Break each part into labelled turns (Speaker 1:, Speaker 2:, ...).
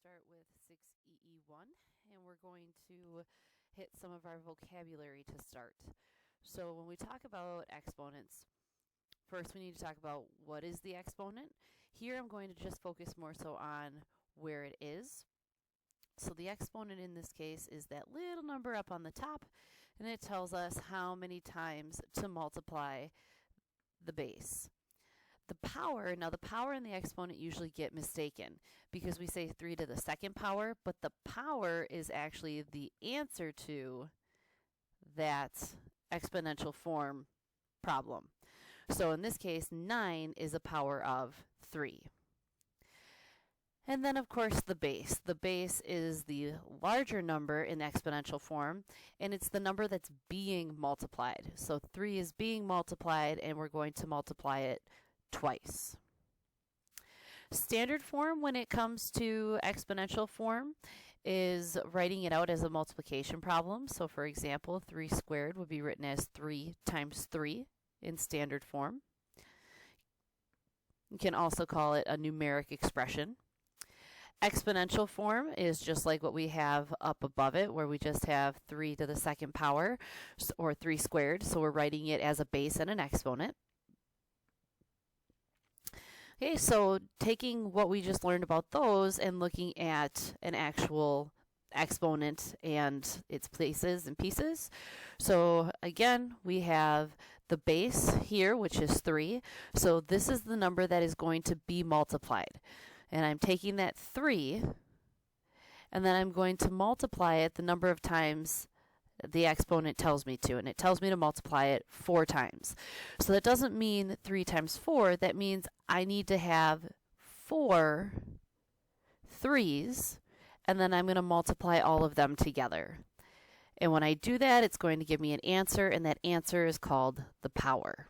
Speaker 1: start with 6EE1, and we're going to hit some of our vocabulary to start. So when we talk about exponents, first we need to talk about what is the exponent. Here I'm going to just focus more so on where it is. So the exponent in this case is that little number up on the top, and it tells us how many times to multiply the base. The power, now the power and the exponent usually get mistaken because we say 3 to the second power, but the power is actually the answer to that exponential form problem. So in this case, 9 is a power of 3. And then, of course, the base. The base is the larger number in exponential form, and it's the number that's being multiplied. So 3 is being multiplied, and we're going to multiply it twice. Standard form when it comes to exponential form is writing it out as a multiplication problem. So for example, 3 squared would be written as 3 times 3 in standard form. You can also call it a numeric expression. Exponential form is just like what we have up above it, where we just have 3 to the second power, or 3 squared, so we're writing it as a base and an exponent. Okay, so taking what we just learned about those and looking at an actual exponent and its places and pieces. So again, we have the base here, which is 3. So this is the number that is going to be multiplied. And I'm taking that 3, and then I'm going to multiply it the number of times the exponent tells me to, and it tells me to multiply it 4 times. So that doesn't mean 3 times 4, that means I need to have 4 3's, and then I'm going to multiply all of them together. And when I do that, it's going to give me an answer, and that answer is called the power.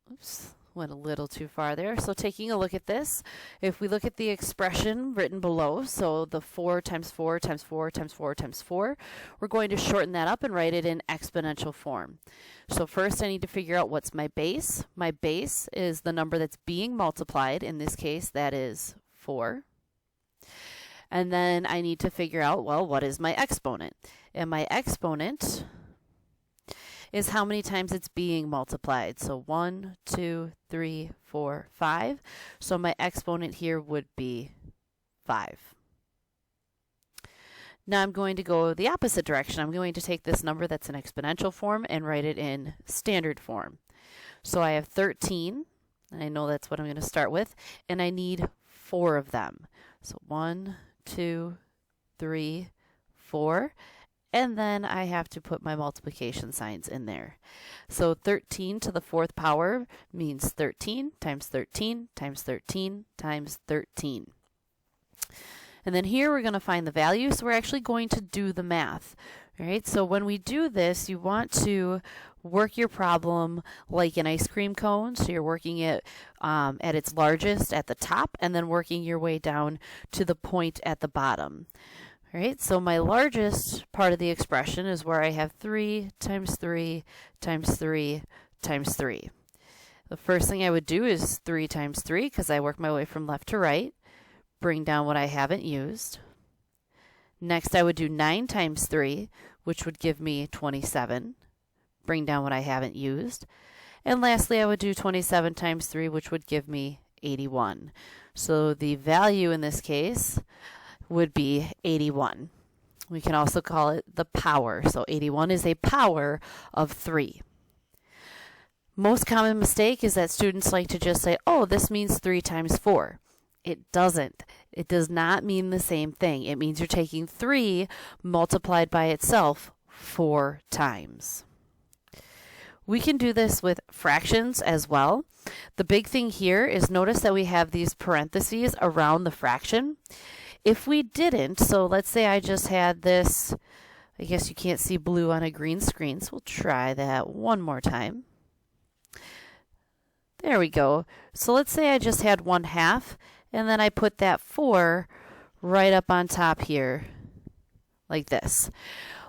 Speaker 1: Oops. Went a little too far there. So taking a look at this, if we look at the expression written below, so the 4 times 4 times 4 times 4 times 4, we're going to shorten that up and write it in exponential form. So first I need to figure out what's my base. My base is the number that's being multiplied. In this case, that is 4. And then I need to figure out, well, what is my exponent? And my exponent is how many times it's being multiplied. So 1, 2, 3, 4, 5. So my exponent here would be 5. Now I'm going to go the opposite direction. I'm going to take this number that's in exponential form and write it in standard form. So I have 13, and I know that's what I'm going to start with, and I need 4 of them. So 1, 2, 3, 4. And then I have to put my multiplication signs in there. So 13 to the 4th power means 13 times 13 times 13 times 13. And then here we're going to find the value, so we're actually going to do the math. All right, so when we do this, you want to work your problem like an ice cream cone. So you're working it at its largest at the top, and then working your way down to the point at the bottom. All right, so my largest part of the expression is where I have 3 times 3 times 3 times 3. The first thing I would do is 3 times 3, because I work my way from left to right, bring down what I haven't used. Next, I would do 9 times 3, which would give me 27, bring down what I haven't used. And lastly, I would do 27 times 3, which would give me 81. So the value in this case would be 81. We can also call it the power. So 81 is a power of 3. Most common mistake is that students like to just say, oh, this means 3 times 4. It doesn't. It does not mean the same thing. It means you're taking 3 multiplied by itself 4 times. We can do this with fractions as well. The big thing here is notice that we have these parentheses around the fraction. If we didn't, so let's say I just had this, I guess you can't see blue on a green screen, so we'll try that one more time. There we go. So let's say I just had 1/2, and then I put that 4 right up on top here, like this.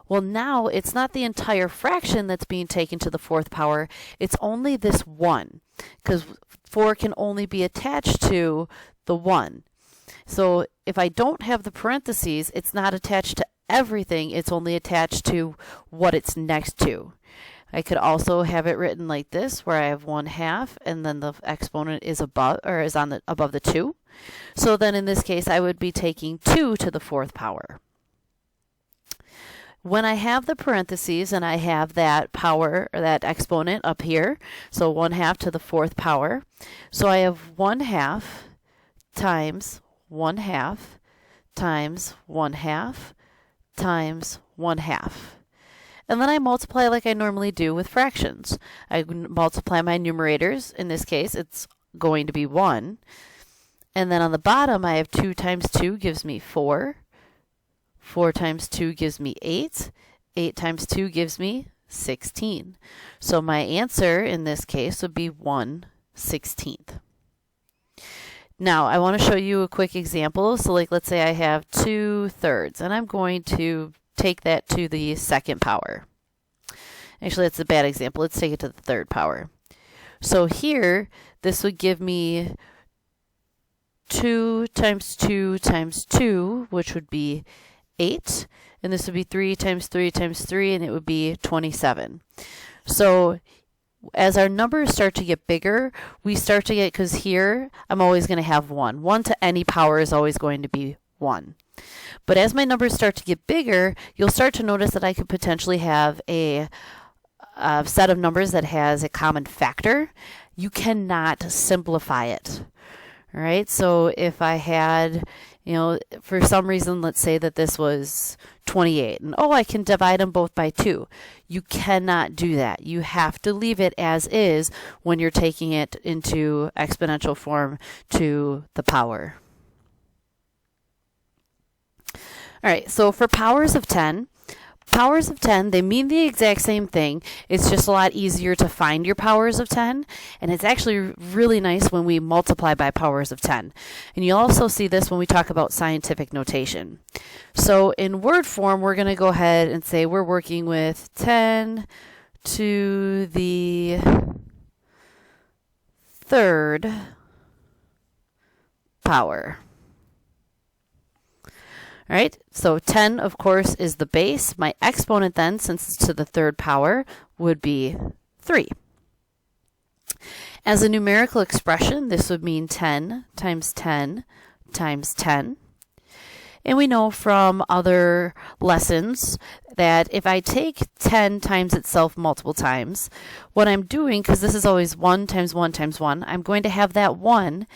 Speaker 1: Well, now it's not the entire fraction that's being taken to the 4th power, it's only this 1, because 4 can only be attached to the 1. So if I don't have the parentheses, it's not attached to everything, it's only attached to what it's next to. I could also have it written like this, where I have 1/2 and then the exponent is above, or is on the above the 2. So then in this case I would be taking 2 to the 4th power. When I have the parentheses and I have that power, or that exponent up here, so 1/2 to the 4th power, so I have 1/2 times 1/2 times 1/2 times 1/2. And then I multiply like I normally do with fractions. I multiply my numerators. In this case, it's going to be 1. And then on the bottom, I have 2 times 2 gives me 4. 4 times 2 gives me 8. 8 times 2 gives me 16. So my answer in this case would be 1/16. Now I want to show you a quick example. So like let's say I have 2/3 and I'm going to take that to the 2nd power. Actually, that's a bad example. Let's take it to the 3rd power. So here, this would give me 2 times 2 times 2, which would be 8. And this would be 3 times 3 times 3, and it would be 27. So as our numbers start to get bigger, we start to get, because here I'm always going to have 1. 1 to any power is always going to be 1. But as my numbers start to get bigger, you'll start to notice that I could potentially have a set of numbers that has a common factor. You cannot simplify it. All right, so if I had, for some reason, let's say that this was 28, and I can divide them both by 2. You cannot do that. You have to leave it as is when you're taking it into exponential form to the power. All right, so for powers of 10, they mean the exact same thing. It's just a lot easier to find your powers of 10, and it's actually really nice when we multiply by powers of 10. And you'll also see this when we talk about scientific notation. So in word form, we're going to go ahead and say we're working with 10 to the 3rd power. All right, so 10, of course, is the base. My exponent then, since it's to the 3rd power, would be 3. As a numerical expression, this would mean 10 times 10 times 10. And we know from other lessons that if I take 10 times itself multiple times, what I'm doing, because this is always 1 times 1 times 1, I'm going to have that 1,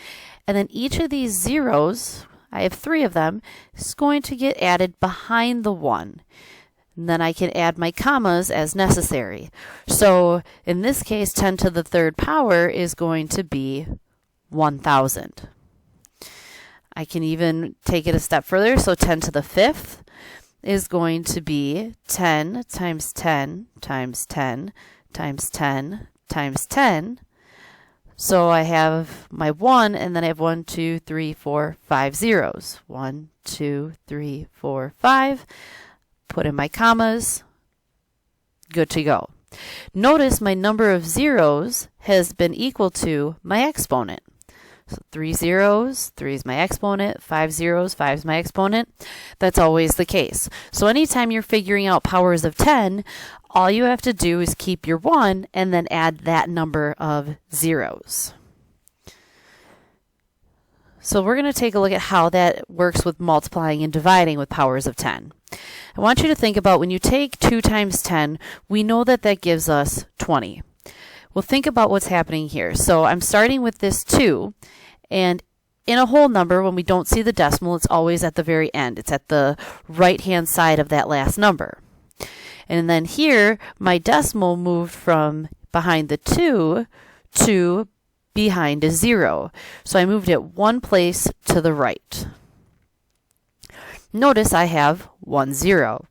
Speaker 1: and then each of these zeros, I have 3 of them, is going to get added behind the 1. And then I can add my commas as necessary. So in this case, 10 to the 3rd power is going to be 1,000. I can even take it a step further. So 10 to the 5th is going to be 10 times 10 times 10 times 10 times 10. So I have my 1, and then I have 1, 2, 3, 4, 5 zeros. 1, 2, 3, 4, 5. Put in my commas. Good to go. Notice my number of zeros has been equal to my exponent. So 3 zeros, 3 is my exponent, 5 zeros, 5 is my exponent. That's always the case. So anytime you're figuring out powers of 10, all you have to do is keep your 1 and then add that number of zeros. So we're going to take a look at how that works with multiplying and dividing with powers of 10. I want you to think about when you take 2 times 10, we know that that gives us 20. Well, think about what's happening here. So I'm starting with this 2, and in a whole number, when we don't see the decimal, it's always at the very end. It's at the right-hand side of that last number. And then here, my decimal moved from behind the 2 to behind a 0. So I moved it one place to the right. Notice I have 1 0.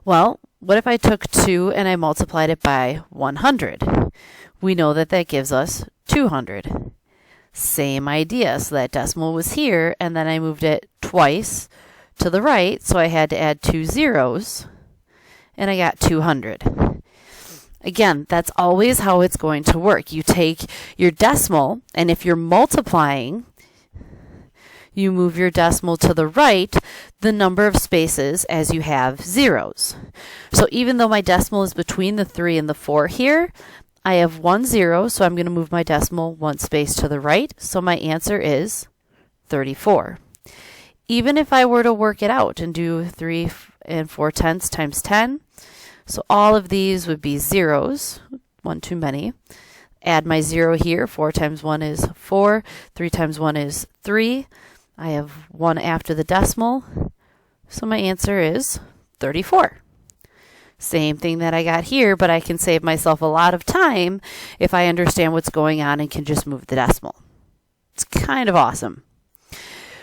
Speaker 1: Well, what if I took 2 and I multiplied it by 100? We know that that gives us 200. Same idea. So that decimal was here, and then I moved it twice to the right, so I had to add 2 zeros, and I got 200. Again, that's always how it's going to work. You take your decimal, and if you're multiplying, you move your decimal to the right the number of spaces as you have zeros. So even though my decimal is between the 3 and the 4 here, I have 1 0, so I'm going to move my decimal 1 space to the right, so my answer is 34. Even if I were to work it out and do 3 4/10 times 10, so all of these would be zeros, one too many. Add my 0 here, 4 times 1 is 4, 3 times 1 is 3. I have 1 after the decimal, so my answer is 34. Same thing that I got here, but I can save myself a lot of time if I understand what's going on and can just move the decimal. It's kind of awesome.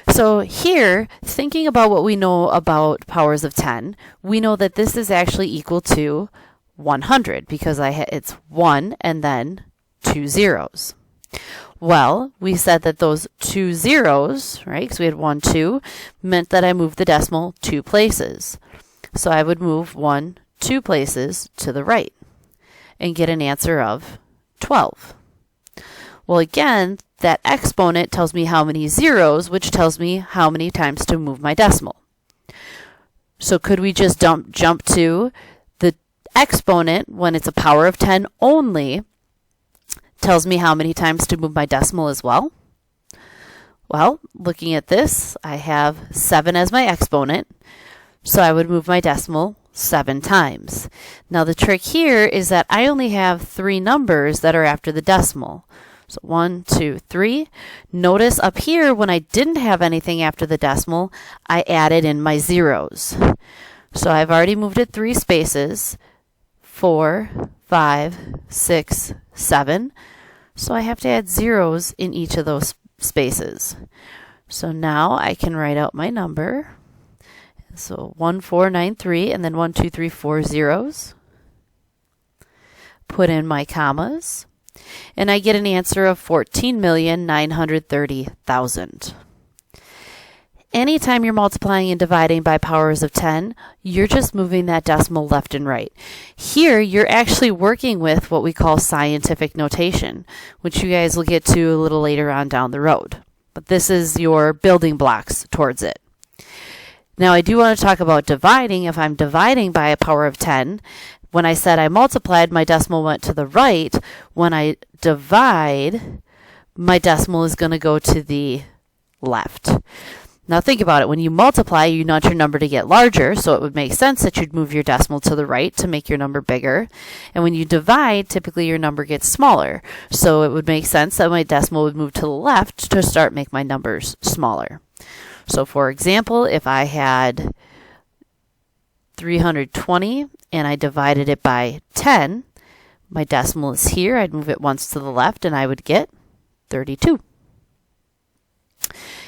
Speaker 1: So here, thinking about what we know about powers of 10, we know that this is actually equal to 100 because it's 1 and then 2 zeros. Well, we said that those 2 zeros, right, because we had 1, 2, meant that I moved the decimal 2 places. So I would move 1, 2 places to the right and get an answer of 12. Well, again, that exponent tells me how many zeros, which tells me how many times to move my decimal. So could we just jump to the exponent when it's a power of 10 only tells me how many times to move my decimal as well? Well, looking at this, I have 7 as my exponent, so I would move my decimal 7 times. Now the trick here is that I only have 3 numbers that are after the decimal. So 1, 2, 3. Notice up here when I didn't have anything after the decimal, I added in my zeros. So I've already moved it 3 spaces, 4, 5, 6, 7. So I have to add zeros in each of those spaces. So now I can write out my number. So 1493 and then 1, 2, 3, 4 zeros. Put in my commas. And I get an answer of 14,930,000. Anytime you're multiplying and dividing by powers of 10, you're just moving that decimal left and right. Here, you're actually working with what we call scientific notation, which you guys will get to a little later on down the road. But this is your building blocks towards it. Now, I do want to talk about dividing. If I'm dividing by a power of 10, when I said I multiplied, my decimal went to the right. When I divide, my decimal is going to go to the left. Now think about it. When you multiply, you want your number to get larger, so it would make sense that you'd move your decimal to the right to make your number bigger. And when you divide, typically your number gets smaller. So it would make sense that my decimal would move to the left to start make my numbers smaller. So for example, if I had 320 and I divided it by 10, my decimal is here. I'd move it once to the left and I would get 32.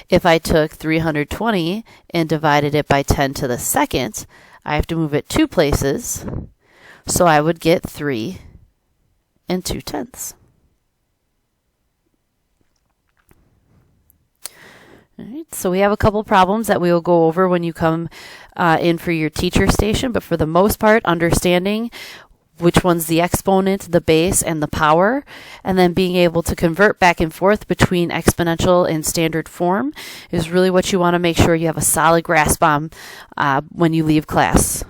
Speaker 1: If I took 320 and divided it by 10 to the second, I have to move it 2 places, so I would get 3 2/10. All right, so we have a couple problems that we will go over when you come in for your teacher station, but for the most part, understanding which one's the exponent, the base, and the power, and then being able to convert back and forth between exponential and standard form is really what you want to make sure you have a solid grasp on when you leave class.